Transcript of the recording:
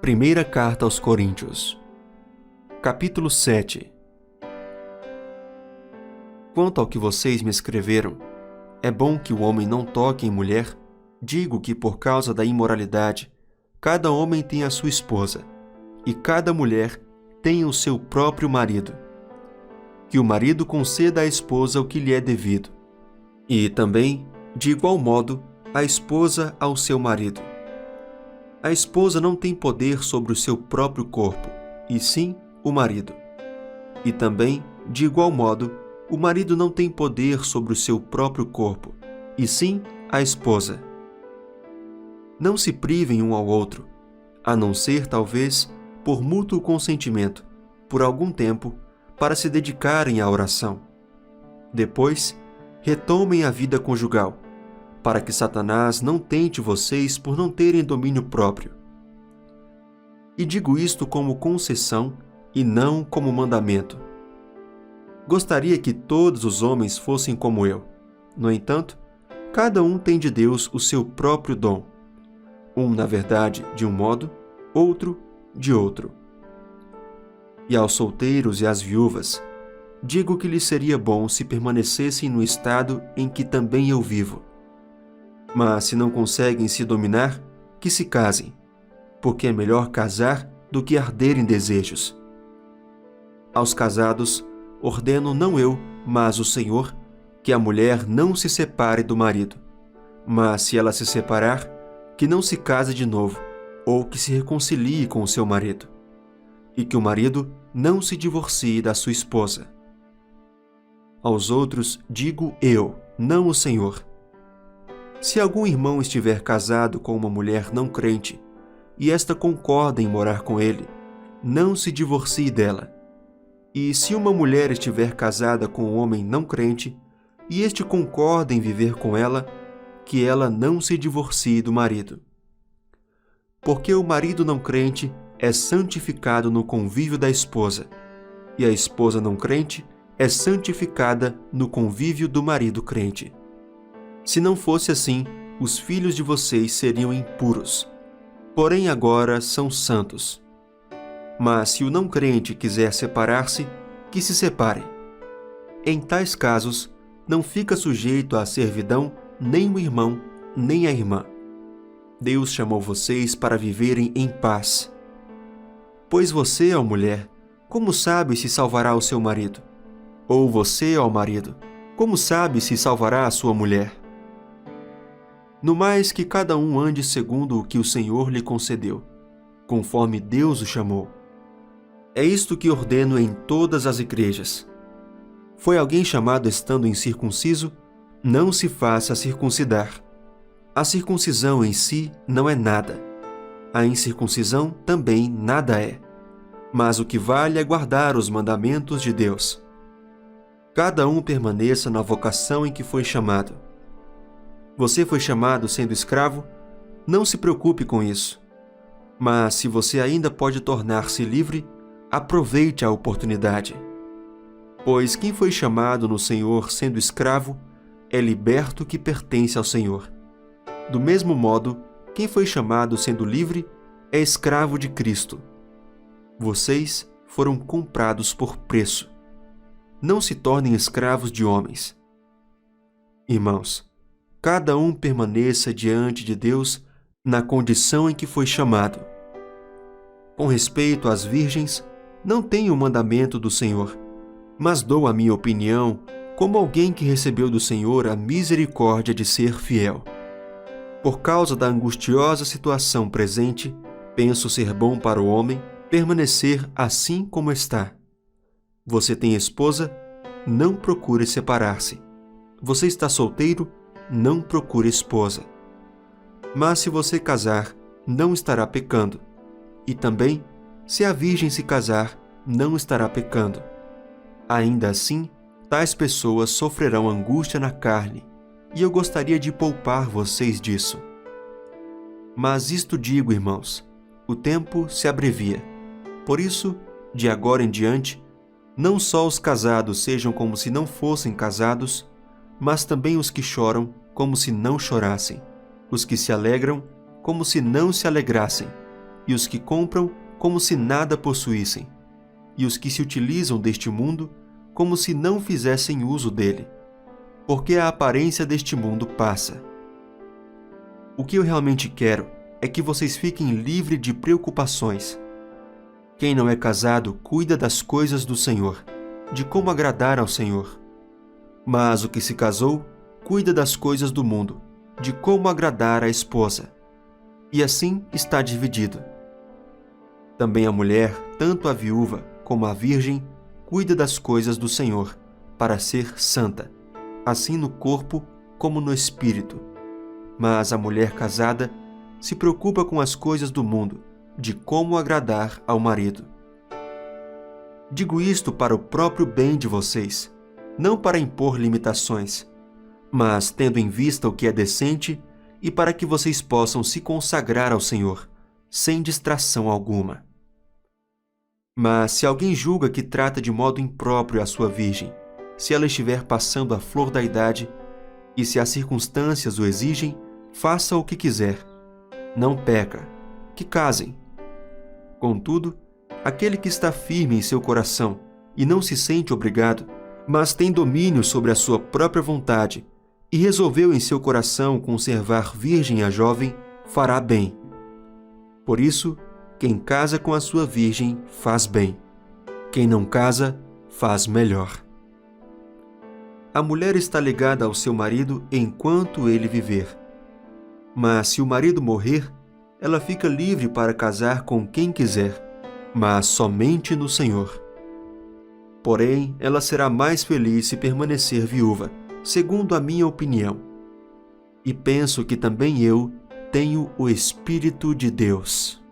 Primeira Carta aos Coríntios, capítulo 7. Quanto ao que vocês me escreveram, é bom que o homem não toque em mulher. Digo que por causa da imoralidade, cada homem tem a sua esposa, e cada mulher tem o seu próprio marido. Que o marido conceda à esposa o que lhe é devido, e também, de igual modo, a esposa ao seu marido. A esposa não tem poder sobre o seu próprio corpo, e sim o marido. E também, de igual modo, o marido não tem poder sobre o seu próprio corpo, e sim a esposa. Não se privem um ao outro, a não ser, talvez, por mútuo consentimento, por algum tempo, para se dedicarem à oração. Depois, retomem a vida conjugal, para que Satanás não tente vocês por não terem domínio próprio. E digo isto como concessão e não como mandamento. Gostaria que todos os homens fossem como eu. No entanto, cada um tem de Deus o seu próprio dom. Um, na verdade, de um modo, outro, de outro. E aos solteiros e às viúvas, digo que lhes seria bom se permanecessem no estado em que também eu vivo. Mas se não conseguem se dominar, que se casem, porque é melhor casar do que arder em desejos. Aos casados, ordeno não eu, mas o Senhor, que a mulher não se separe do marido, mas se ela se separar, que não se case de novo, ou que se reconcilie com o seu marido, e que o marido não se divorcie da sua esposa. Aos outros digo eu, não o Senhor. Se algum irmão estiver casado com uma mulher não crente, e esta concorda em morar com ele, não se divorcie dela. E se uma mulher estiver casada com um homem não crente, e este concorda em viver com ela, que ela não se divorcie do marido. Porque o marido não crente é santificado no convívio da esposa, e a esposa não crente é santificada no convívio do marido crente. Se não fosse assim, os filhos de vocês seriam impuros, porém agora são santos. Mas se o não crente quiser separar-se, que se separe. Em tais casos, não fica sujeito à servidão nem o irmão, nem a irmã. Deus chamou vocês para viverem em paz. Pois você, ó mulher, como sabe se salvará o seu marido? Ou você, ó marido, como sabe se salvará a sua mulher? No mais que cada um ande segundo o que o Senhor lhe concedeu, conforme Deus o chamou. É isto que ordeno em todas as igrejas. Foi alguém chamado estando incircunciso? Não se faça circuncidar. A circuncisão em si não é nada. A incircuncisão também nada é. Mas o que vale é guardar os mandamentos de Deus. Cada um permaneça na vocação em que foi chamado. Você foi chamado sendo escravo? Não se preocupe com isso. Mas se você ainda pode tornar-se livre, aproveite a oportunidade. Pois quem foi chamado no Senhor sendo escravo, é liberto que pertence ao Senhor. Do mesmo modo, quem foi chamado sendo livre, é escravo de Cristo. Vocês foram comprados por preço. Não se tornem escravos de homens. Irmãos, cada um permaneça diante de Deus na condição em que foi chamado. Com respeito às virgens, não tenho o mandamento do Senhor, mas dou a minha opinião como alguém que recebeu do Senhor a misericórdia de ser fiel. Por causa da angustiosa situação presente, penso ser bom para o homem permanecer assim como está. Você tem esposa? Não procure separar-se. Você está solteiro? Não procure esposa. Mas se você casar, não estará pecando. E também, se a virgem se casar, não estará pecando. Ainda assim, tais pessoas sofrerão angústia na carne, e eu gostaria de poupar vocês disso. Mas isto digo, irmãos, o tempo se abrevia. Por isso, de agora em diante, não só os casados sejam como se não fossem casados, mas também os que choram como se não chorassem, os que se alegram como se não se alegrassem, e os que compram como se nada possuíssem, e os que se utilizam deste mundo como se não fizessem uso dele, porque a aparência deste mundo passa. O que eu realmente quero é que vocês fiquem livres de preocupações. Quem não é casado cuida das coisas do Senhor, de como agradar ao Senhor. Mas o que se casou cuida das coisas do mundo, de como agradar à esposa. E assim está dividido. Também a mulher, tanto a viúva como a virgem, cuida das coisas do Senhor, para ser santa, assim no corpo como no espírito. Mas a mulher casada se preocupa com as coisas do mundo, de como agradar ao marido. Digo isto para o próprio bem de vocês, não para impor limitações, mas tendo em vista o que é decente e para que vocês possam se consagrar ao Senhor, sem distração alguma. Mas se alguém julga que trata de modo impróprio a sua virgem, se ela estiver passando a flor da idade, e se as circunstâncias o exigem, faça o que quiser. Não peca, que casem. Contudo, aquele que está firme em seu coração e não se sente obrigado, mas tem domínio sobre a sua própria vontade e resolveu em seu coração conservar virgem a jovem, fará bem. Por isso, quem casa com a sua virgem faz bem. Quem não casa, faz melhor. A mulher está ligada ao seu marido enquanto ele viver. Mas se o marido morrer, ela fica livre para casar com quem quiser, mas somente no Senhor. Porém, ela será mais feliz se permanecer viúva, segundo a minha opinião. E penso que também eu tenho o Espírito de Deus.